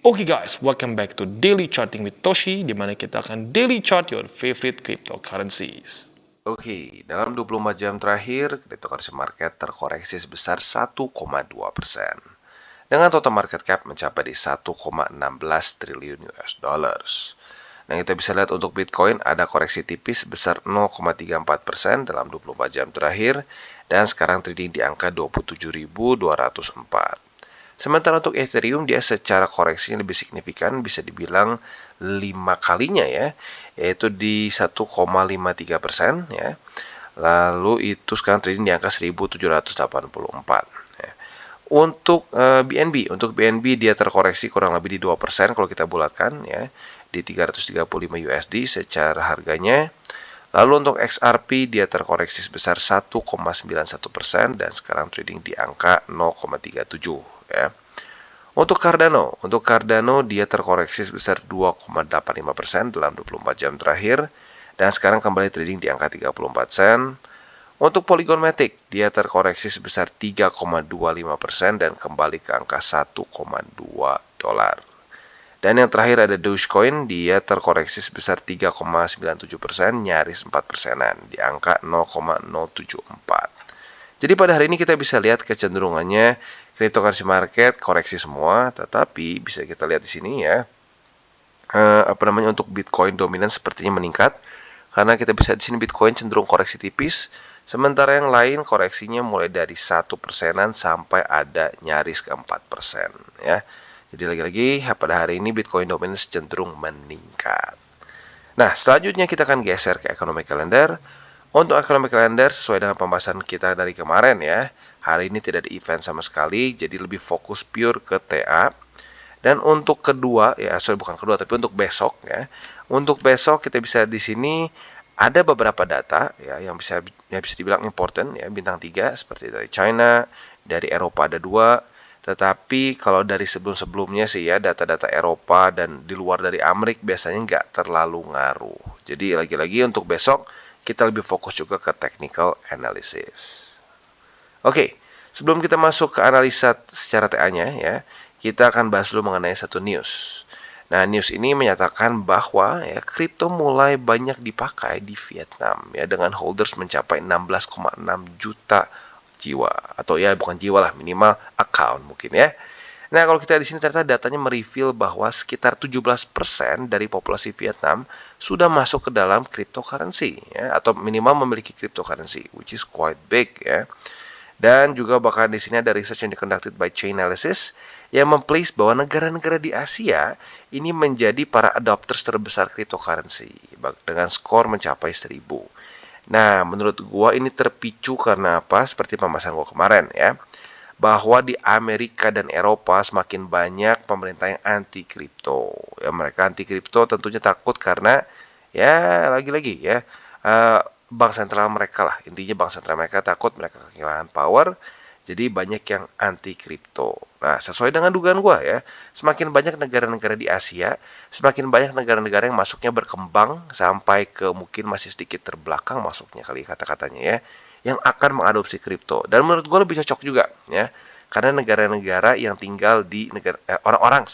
Oke guys, welcome back to Daily Charting with Toshi, di mana kita akan daily chart your favorite cryptocurrencies. Oke, dalam 24 jam terakhir, cryptocurrency market terkoreksi sebesar 1,2%. Dengan total market cap mencapai di 1,16 triliun US dollars. Nah, kita bisa lihat untuk Bitcoin ada koreksi tipis sebesar 0,34% dalam 24 jam terakhir dan sekarang trading di angka 27.204. Sementara untuk Ethereum dia secara koreksinya lebih signifikan, bisa dibilang 5 kalinya ya, yaitu di 1,53% ya. Lalu itu sekarang trading di angka 1784 ya. Untuk BNB dia terkoreksi kurang lebih di 2% kalau kita bulatkan ya, di 335 USD secara harganya. Lalu untuk XRP dia terkoreksi sebesar 1,91% dan sekarang trading di angka 0,37 ya. Untuk Cardano dia terkoreksi sebesar 2,85% dalam 24 jam terakhir dan sekarang kembali trading di angka 34 sen. Untuk Polygon Matic dia terkoreksi sebesar 3,25% dan kembali ke angka 1,2 dolar. Dan yang terakhir ada Dogecoin, dia terkoreksi sebesar 3,97%, nyaris 4%-an di angka 0,074. Jadi pada hari ini kita bisa lihat kecenderungannya cryptocurrency market koreksi semua, tetapi bisa kita lihat di sini ya, untuk Bitcoin dominan sepertinya meningkat karena kita bisa di sini Bitcoin cenderung koreksi tipis, sementara yang lain koreksinya mulai dari 1%-an sampai ada nyaris ke 4% ya. Jadi lagi-lagi pada hari ini Bitcoin dominan cenderung meningkat. Nah, selanjutnya kita akan geser ke economic calendar. Untuk economic calendar sesuai dengan pembahasan kita dari kemarin ya, hari ini tidak ada event sama sekali, jadi lebih fokus pure ke TA. Dan untuk kedua, bukan kedua, tapi untuk besok ya. Untuk besok kita bisa di sini ada beberapa data ya yang bisa dibilang important ya, bintang 3 seperti dari China, dari Eropa ada 2. Tetapi kalau dari sebelum-sebelumnya sih ya, data-data Eropa dan di luar dari Amerika biasanya nggak terlalu ngaruh. Jadi lagi-lagi untuk besok kita lebih fokus juga ke technical analysis. Oke, sebelum kita masuk ke analisa secara TA-nya ya, kita akan bahas dulu mengenai satu news. Nah, news ini menyatakan bahwa ya kripto mulai banyak dipakai di Vietnam ya dengan holders mencapai 16,6 juta jiwa atau ya bukan jiwa lah, minimal account mungkin ya. Nah, kalau kita di sini ternyata datanya mereveal bahwa sekitar 17% dari populasi Vietnam sudah masuk ke dalam cryptocurrency ya atau minimal memiliki cryptocurrency, which is quite big ya. Dan juga bahkan di sini ada research yang conducted by Chainalysis yang memplace bahwa negara-negara di Asia ini menjadi para adopters terbesar cryptocurrency dengan skor mencapai 1000. Nah, menurut gua ini terpicu karena apa? Seperti pembahasan gua kemarin ya, bahwa di Amerika dan Eropa semakin banyak pemerintah yang anti kripto. Ya, mereka anti kripto tentunya takut karena ya lagi-lagi ya bank sentral mereka lah, intinya bank sentral mereka takut mereka kehilangan power, jadi banyak yang anti kripto. Nah, sesuai dengan dugaan gua ya, semakin banyak negara-negara di Asia, semakin banyak negara-negara yang masuknya berkembang sampai ke mungkin masih sedikit terbelakang masuknya kali kata-katanya ya, yang akan mengadopsi kripto. Dan menurut gua lebih cocok juga ya, karena negara-negara yang tinggal di orang-orang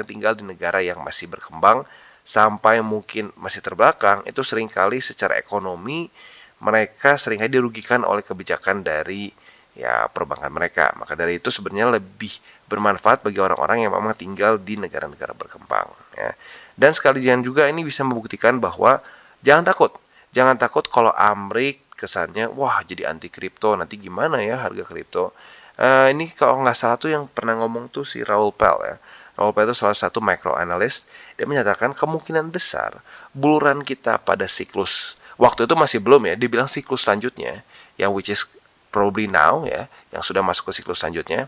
yang tinggal di negara yang masih berkembang sampai mungkin masih terbelakang itu seringkali secara ekonomi mereka seringkali dirugikan oleh kebijakan dari ya perbankan mereka. Maka dari itu sebenarnya lebih bermanfaat bagi orang-orang yang memang tinggal di negara-negara berkembang ya. Dan sekalian juga ini bisa membuktikan bahwa jangan takut. Jangan takut kalau Amrik kesannya wah jadi anti kripto, nanti gimana ya harga kripto. Ini kalau nggak salah tuh yang pernah ngomong tuh si Raoul Pal ya. Raoul Pal itu salah satu micro analyst. Dia menyatakan kemungkinan besar buluran kita pada siklus waktu itu masih belum ya, dibilang siklus selanjutnya yang which is probably now ya, yang sudah masuk ke siklus selanjutnya,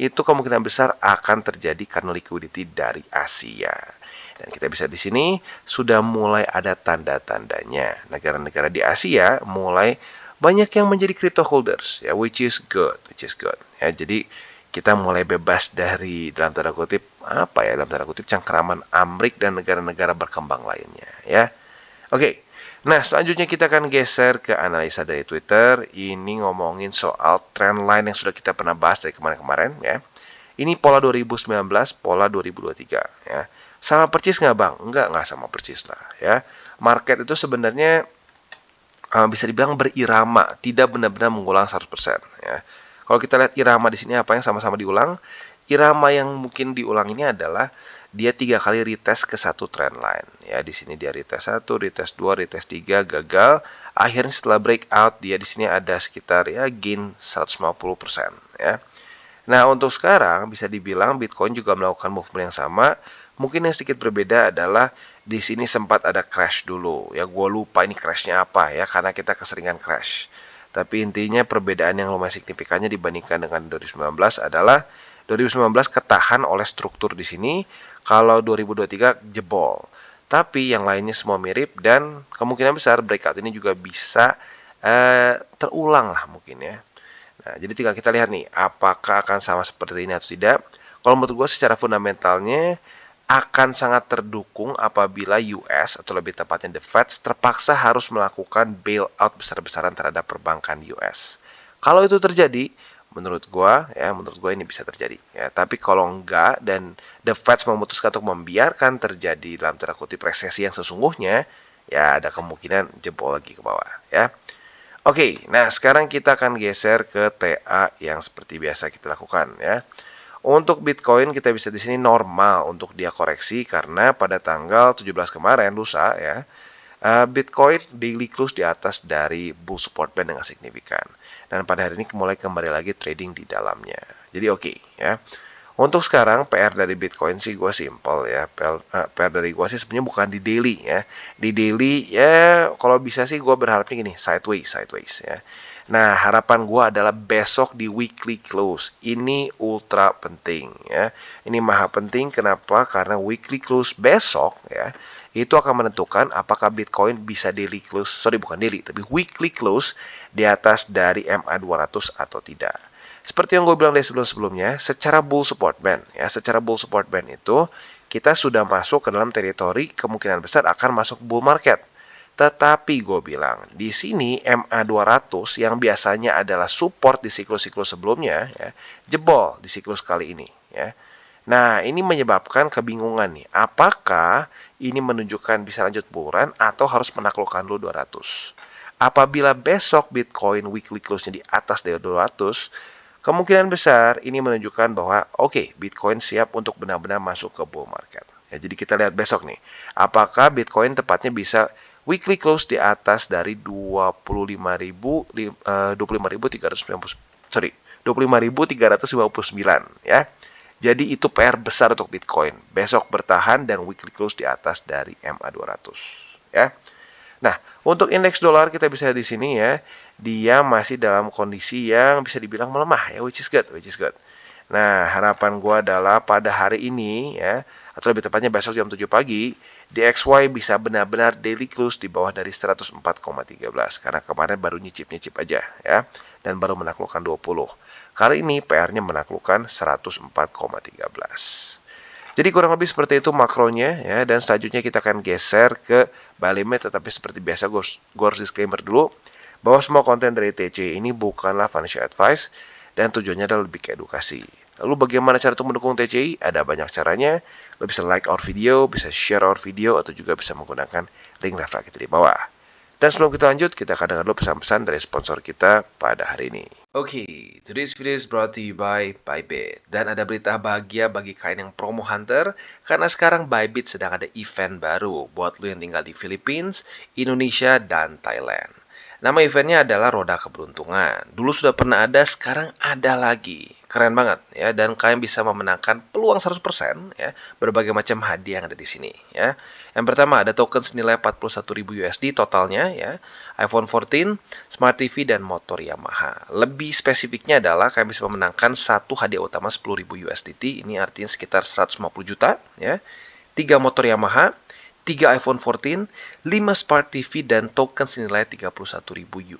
itu kemungkinan besar akan terjadi karena liquidity dari Asia. Dan kita bisa di sini sudah mulai ada tanda-tandanya. Negara-negara di Asia mulai banyak yang menjadi crypto holders ya, which is good ya. Jadi kita mulai bebas dari dalam tanda kutip cengkeraman Amrik dan negara-negara berkembang lainnya ya. Oke. Nah, selanjutnya kita akan geser ke analisa dari Twitter. Ini ngomongin soal trend line yang sudah kita pernah bahas dari kemarin-kemarin ya. Ini pola 2019, pola 2023 ya. Sama persis nggak Bang? Nggak sama persis lah ya. Market itu sebenarnya bisa dibilang berirama, tidak benar-benar mengulang 100% ya. Kalau kita lihat irama di sini apa yang sama-sama diulang? Irama yang mungkin diulang ini adalah dia 3 kali retest ke satu trend line ya. Di sini dia retest 1, retest 2, retest 3 gagal. Akhirnya setelah breakout dia di sini ada sekitar ya gain 150% ya. Nah, untuk sekarang bisa dibilang Bitcoin juga melakukan movement yang sama. Mungkin yang sedikit berbeda adalah di sini sempat ada crash dulu. Ya, gue lupa ini crashnya apa ya, karena kita keseringan crash. Tapi intinya perbedaan yang lumayan signifikannya dibandingkan dengan 2019 adalah 2019 ketahan oleh struktur di sini, kalau 2023 jebol. Tapi yang lainnya semua mirip dan kemungkinan besar breakout ini juga bisa terulang lah mungkin ya. Nah, jadi tinggal kita lihat nih, apakah akan sama seperti ini atau tidak. Kalau menurut gue secara fundamentalnya akan sangat terdukung apabila US atau lebih tepatnya The Fed terpaksa harus melakukan bailout besar-besaran terhadap perbankan US. Kalau itu terjadi, menurut gue ini bisa terjadi. Ya, tapi kalau enggak dan The Fed memutuskan untuk membiarkan terjadi dalam tanda kutip resesi yang sesungguhnya, ya ada kemungkinan jebol lagi ke bawah. Ya. Oke, nah sekarang kita akan geser ke TA yang seperti biasa kita lakukan ya. Untuk Bitcoin kita bisa di sini normal untuk dia koreksi karena pada tanggal 17 kemarin lusa ya, Bitcoin daily close di atas dari bull support band dengan signifikan. Dan pada hari ini mulai kembali lagi trading di dalamnya. Jadi oke ya. Untuk sekarang PR dari Bitcoin sih gue simple ya. PR dari gue sih sebenarnya bukan di daily ya. Di daily ya kalau bisa sih gue berharapnya gini, sideways ya. Nah, harapan gue adalah besok di weekly close. Ini ultra penting ya. Ini maha penting kenapa? Karena weekly close besok ya itu akan menentukan apakah Bitcoin bisa daily close, bukan daily, tapi weekly close di atas dari MA200 atau tidak. Seperti yang gue bilang dari sebelum-sebelumnya, secara bull support band itu kita sudah masuk ke dalam teritori kemungkinan besar akan masuk bull market. Tetapi gue bilang, di sini MA200 yang biasanya adalah support di siklus-siklus sebelumnya, ya, jebol di siklus kali ini. Ya. Nah, ini menyebabkan kebingungan nih. Apakah ini menunjukkan bisa lanjut bull run atau harus menaklukkan dulu 200? Apabila besok Bitcoin weekly close-nya di atas dari 200, kemungkinan besar ini menunjukkan bahwa Bitcoin siap untuk benar-benar masuk ke bull market. Ya, jadi kita lihat besok nih, apakah Bitcoin tepatnya bisa weekly close di atas dari 25.359 ya. Jadi itu PR besar untuk Bitcoin. Besok bertahan dan weekly close di atas dari MA200 ya. Nah, untuk indeks dolar kita bisa di sini ya, dia masih dalam kondisi yang bisa dibilang melemah ya, which is good. Nah, harapan gua adalah pada hari ini ya, atau lebih tepatnya besok jam 7 pagi, DXY bisa benar-benar daily close di bawah dari 104,13 karena kemarin baru nyicip-nyicip aja ya, dan baru menaklukkan 20. Kali ini PR-nya menaklukkan 104,13. Jadi kurang lebih seperti itu makronya ya, dan selanjutnya kita akan geser ke buy limit, tetapi seperti biasa gue harus disclaimer dulu bahwa semua konten dari TC ini bukanlah financial advice dan tujuannya adalah lebih ke edukasi. Lalu bagaimana cara untuk mendukung TCI? Ada banyak caranya. Lo bisa like our video, bisa share our video, atau juga bisa menggunakan link referral kita di bawah. Dan sebelum kita lanjut, kita akan dengar dulu pesan-pesan dari sponsor kita pada hari ini. Today's video is brought to you by Bybit. Dan ada berita bahagia bagi kalian yang promo hunter, karena sekarang Bybit sedang ada event baru buat lo yang tinggal di Philippines, Indonesia, dan Thailand. Nama eventnya adalah Roda Keberuntungan. Dulu sudah pernah ada, sekarang ada lagi. Keren banget ya, dan kalian bisa memenangkan peluang 100% ya, berbagai macam hadiah yang ada di sini ya. Yang pertama ada token senilai 41.000 USD totalnya ya, iPhone 14, Smart TV dan motor Yamaha. Lebih spesifiknya adalah kalian bisa memenangkan satu hadiah utama 10.000 USDT, ini artinya sekitar 150 juta ya. 3 motor Yamaha, 3 iPhone 14, 5 Smart TV, dan token senilai 31.000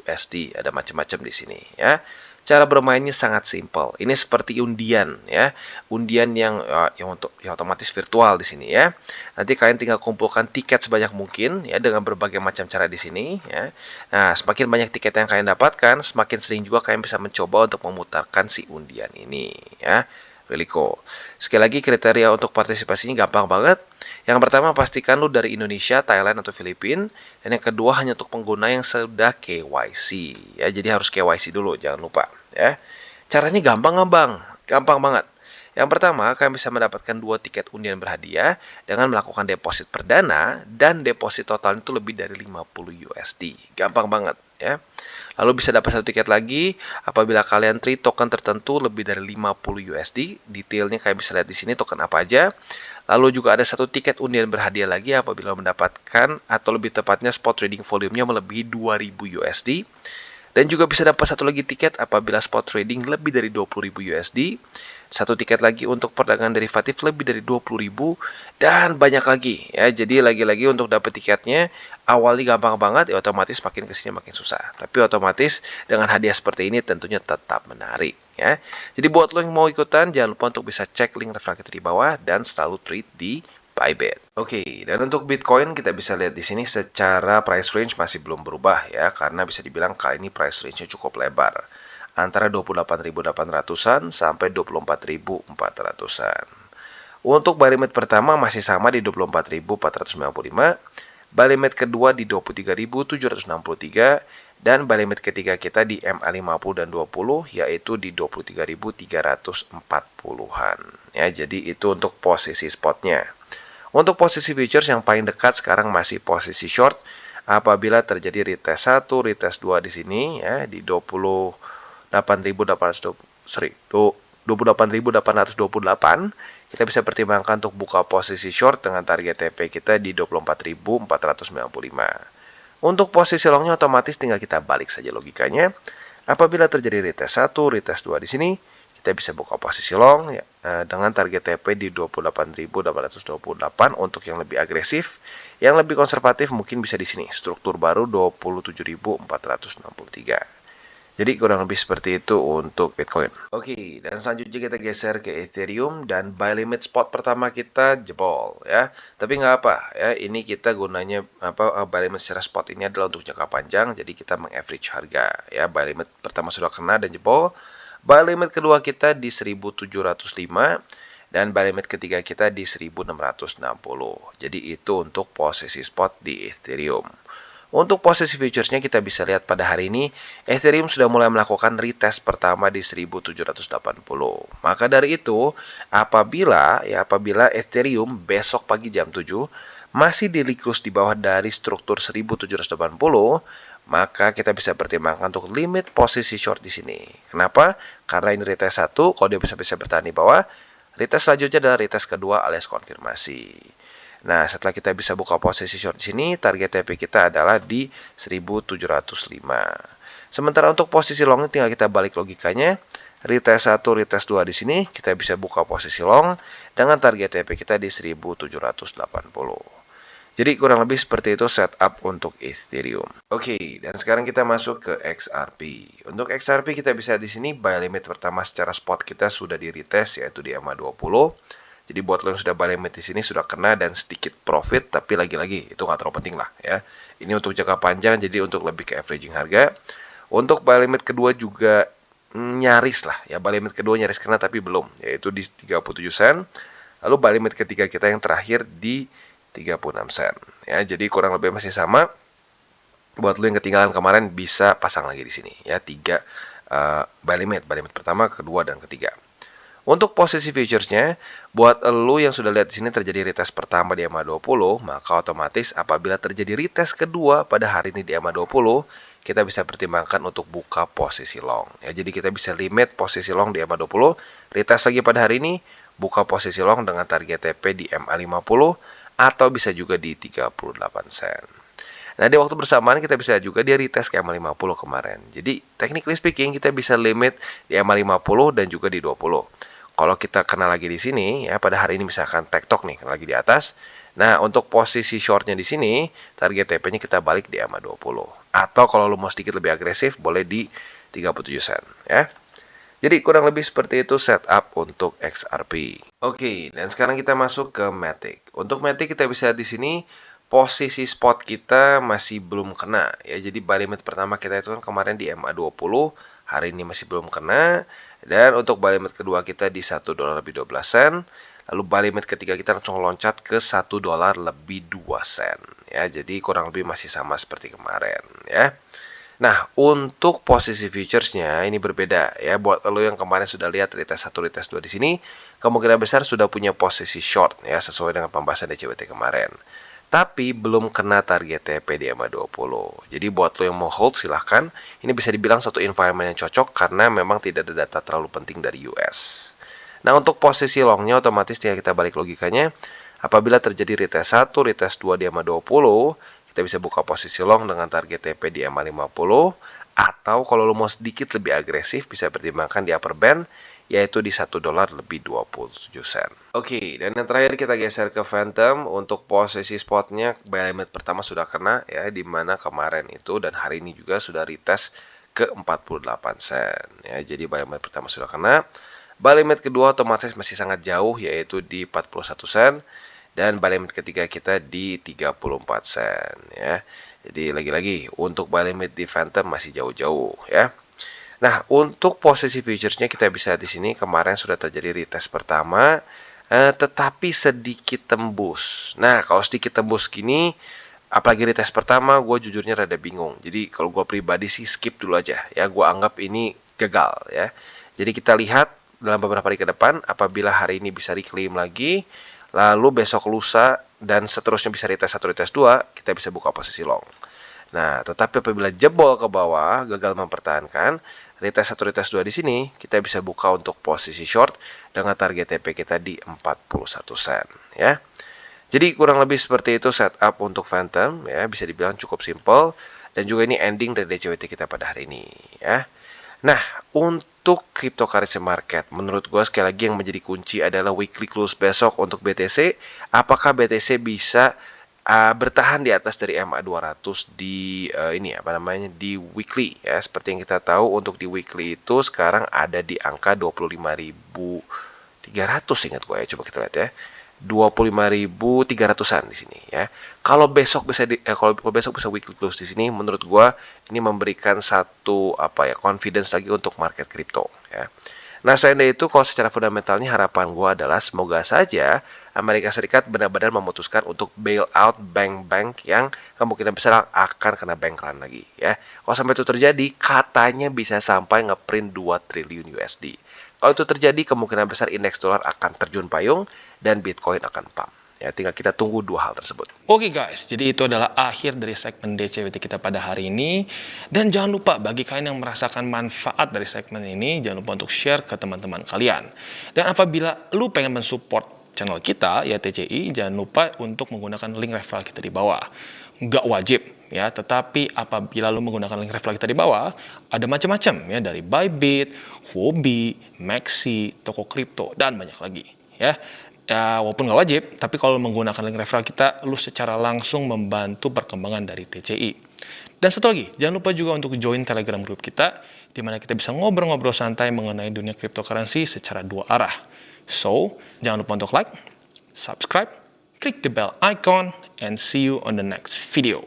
USD. Ada macam-macam di sini ya. Cara bermainnya sangat simpel. Ini seperti undian ya. Undian yang otomatis virtual di sini ya. Nanti kalian tinggal kumpulkan tiket sebanyak mungkin ya dengan berbagai macam cara di sini ya. Nah, semakin banyak tiket yang kalian dapatkan, semakin sering juga kalian bisa mencoba untuk memutarkan si undian ini ya. Reliko. Sekali lagi kriteria untuk partisipasinya gampang banget. Yang pertama pastikan lu dari Indonesia, Thailand atau Filipina. Dan yang kedua hanya untuk pengguna yang sudah KYC. Ya, jadi harus KYC dulu, jangan lupa ya. Caranya gampang, gampang banget. Yang pertama, kalian bisa mendapatkan 2 tiket undian berhadiah dengan melakukan deposit perdana dan deposit total itu lebih dari 50 USD. Gampang banget ya. Lalu bisa dapat 1 tiket lagi apabila kalian trade token tertentu lebih dari 50 USD. Detailnya kalian bisa lihat di sini token apa aja. Lalu juga ada 1 tiket undian berhadiah lagi apabila mendapatkan atau lebih tepatnya spot trading volume-nya melebihi 2000 USD. Dan juga bisa dapat 1 lagi tiket apabila spot trading lebih dari 20.000 USD. 1 tiket lagi untuk perdagangan derivatif lebih dari 20.000 dan banyak lagi ya. Jadi lagi-lagi untuk dapat tiketnya awalnya gampang banget ya, otomatis makin kesini makin susah. Tapi otomatis dengan hadiah seperti ini tentunya tetap menarik ya. Jadi buat lo yang mau ikutan jangan lupa untuk bisa cek link reflected di bawah dan selalu trade di Bybit. Oke, dan untuk Bitcoin kita bisa lihat di sini secara price range masih belum berubah ya, karena bisa dibilang kali ini price range-nya cukup lebar. Antara 28.800-an sampai 24.400-an. Untuk buy limit pertama masih sama di 24.495, buy limit kedua di 23.763, dan buy limit ketiga kita di MA50 dan 20 yaitu di 23.340-an. Ya, jadi itu untuk posisi spotnya. Untuk posisi futures yang paling dekat sekarang masih posisi short apabila terjadi retest 1, retest 2 di sini ya di 28.828 kita bisa pertimbangkan untuk buka posisi short dengan target TP kita di 24.495. Untuk posisi longnya otomatis tinggal kita balik saja logikanya. Apabila terjadi retest 1, retest 2 di sini, kita bisa buka posisi long ya, dengan target TP di 28.828 untuk yang lebih agresif. Yang lebih konservatif mungkin bisa di sini, struktur baru 27.463. Jadi kurang lebih seperti itu untuk Bitcoin. Oke, dan selanjutnya kita geser ke Ethereum dan buy limit spot pertama kita jebol ya. Tapi nggak apa ya, ini kita gunanya buy limit secara spot ini adalah untuk jangka panjang, jadi kita mengaverage harga ya. Buy limit pertama sudah kena dan jebol. Buy limit kedua kita di 1705 dan buy limit ketiga kita di 1660. Jadi itu untuk posisi spot di Ethereum. Untuk posisi futuresnya kita bisa lihat pada hari ini Ethereum sudah mulai melakukan retest pertama di 1780. Maka dari itu apabila Ethereum besok pagi jam 7 masih diliklus di bawah dari struktur 1780, maka kita bisa pertimbangkan untuk limit posisi short di sini. Kenapa? Karena ini retest 1, kalau dia bisa bertahan di bawah, retest selanjutnya adalah retest kedua alias konfirmasi. Nah, setelah kita bisa buka posisi short di sini, target TP kita adalah di 1705. Sementara untuk posisi long tinggal kita balik logikanya. Retest 1, retest 2 di sini, kita bisa buka posisi long dengan target TP kita di 1780. Jadi kurang lebih seperti itu setup untuk Ethereum. Oke, dan sekarang kita masuk ke XRP. Untuk XRP kita bisa di sini buy limit pertama secara spot kita sudah di retest yaitu di MA20. Jadi buat lo yang sudah buy limit di sini sudah kena dan sedikit profit, tapi lagi-lagi itu nggak terlalu penting lah ya. Ini untuk jangka panjang, jadi untuk lebih ke averaging harga. Untuk buy limit kedua juga nyaris lah ya, buy limit kedua nyaris kena tapi belum, yaitu di 37 sen. Lalu buy limit ketiga kita yang terakhir di 36 sen. Ya, jadi kurang lebih masih sama. Buat lo yang ketinggalan kemarin bisa pasang lagi di sini ya, 3 buy limit pertama, kedua dan ketiga. Untuk posisi futuresnya, buat lo yang sudah lihat di sini terjadi retest pertama di MA20, maka otomatis apabila terjadi retest kedua pada hari ini di MA20, kita bisa pertimbangkan untuk buka posisi long. Ya, jadi kita bisa limit posisi long di MA20, retest lagi pada hari ini, buka posisi long dengan target TP di MA50 atau bisa juga di 38 sen. Nah, di waktu bersamaan kita bisa juga dia retest ke MA50 kemarin. Jadi, technically speaking, kita bisa limit di MA50 dan juga di 20. Kalau kita kena lagi di sini, ya pada hari ini misalkan TikTok nih, kena lagi di atas. Nah, untuk posisi shortnya di sini, target TP-nya kita balik di MA20. Atau kalau lu mau sedikit lebih agresif, boleh di 37 sen. Ya. Jadi kurang lebih seperti itu setup untuk XRP. Oke, dan sekarang kita masuk ke Matic. Untuk Matic kita bisa di sini posisi spot kita masih belum kena ya. Jadi buy limit pertama kita itu kan kemarin di MA20, hari ini masih belum kena. Dan untuk buy limit kedua kita di $1 lebih 12 sen. Lalu buy limit ketiga kita langsung loncat ke $1 lebih 2 sen. Ya, jadi kurang lebih masih sama seperti kemarin ya. Nah, untuk posisi futuresnya ini berbeda ya. Buat lo yang kemarin sudah lihat retest 1, retest 2 di sini, kemungkinan besar sudah punya posisi short ya sesuai dengan pembahasan DCWT kemarin. Tapi belum kena target TP di EMA 20. Jadi buat lo yang mau hold silahkan. Ini bisa dibilang satu environment yang cocok karena memang tidak ada data terlalu penting dari US. Nah, untuk posisi longnya otomatis tinggal kita balik logikanya. Apabila terjadi retest 1, retest 2 di EMA 20, kita bisa buka posisi long dengan target TP di EMA 50. Atau kalau lo mau sedikit lebih agresif, bisa pertimbangkan di upper band, yaitu di $1 lebih 27 sen. Oke, dan yang terakhir kita geser ke Phantom. Untuk posisi spotnya, buy limit pertama sudah kena ya, di mana kemarin itu dan hari ini juga sudah retest ke 48 sen. Ya, jadi buy limit pertama sudah kena. Buy limit kedua otomatis masih sangat jauh, yaitu di 41 sen. Dan buy limit ketiga kita di 34 sen ya. Jadi lagi-lagi untuk buy limit di Phantom masih jauh-jauh ya. Nah, untuk posisi futuresnya kita bisa di sini kemarin sudah terjadi retest pertama, tetapi sedikit tembus. Nah, kalau sedikit tembus gini, apalagi retest pertama, gue jujurnya rada bingung. Jadi kalau gue pribadi sih skip dulu aja ya. Gue anggap ini gagal ya. Jadi kita lihat dalam beberapa hari ke depan, apabila hari ini bisa reclaim lagi, lalu besok lusa dan seterusnya bisa retest 1, retest 2, kita bisa buka posisi long. Nah, tetapi apabila jebol ke bawah, gagal mempertahankan, retest 1, retest 2 di sini, kita bisa buka untuk posisi short dengan target TP kita di 41 sen ya. Jadi kurang lebih seperti itu setup untuk Phantom ya, bisa dibilang cukup simple dan juga ini ending dari DCWT kita pada hari ini ya. Nah, untuk cryptocurrency market, menurut gue sekali lagi yang menjadi kunci adalah weekly close besok untuk BTC. Apakah BTC bisa bertahan di atas dari MA 200 di di weekly ya. Seperti yang kita tahu untuk di weekly itu sekarang ada di angka 25.300 ingat gue ya. Coba kita lihat ya. 25.300-an di sini ya. Kalau besok bisa weekly close di sini, menurut gua ini memberikan satu confidence lagi untuk market crypto ya. Nah, selain dari itu, kalau secara fundamentalnya harapan gua adalah semoga saja Amerika Serikat benar-benar memutuskan untuk bail out bank-bank yang kemungkinan besar akan kena bank run lagi ya. Kalau sampai itu terjadi, katanya bisa sampai ngeprint 2 triliun USD. Kalau itu terjadi, kemungkinan besar indeks dolar akan terjun payung dan Bitcoin akan pump. Ya, tinggal kita tunggu dua hal tersebut. Oke guys, jadi itu adalah akhir dari segmen DCWT kita pada hari ini. Dan jangan lupa bagi kalian yang merasakan manfaat dari segmen ini, jangan lupa untuk share ke teman-teman kalian. Dan apabila lu pengen mensupport channel kita, ya TCI, jangan lupa untuk menggunakan link referral kita di bawah. Nggak wajib ya, tetapi apabila lu menggunakan link referral kita di bawah, ada macam-macam ya, dari Bybit, Huobi, Maxi, toko kripto, dan banyak lagi ya. Ya, walaupun nggak wajib, tapi kalau menggunakan link referral kita, lu secara langsung membantu perkembangan dari TCI. Dan satu lagi, jangan lupa juga untuk join Telegram group kita, di mana kita bisa ngobrol-ngobrol santai mengenai dunia cryptocurrency secara dua arah. So, jangan lupa untuk like, subscribe, klik the bell icon, and see you on the next video.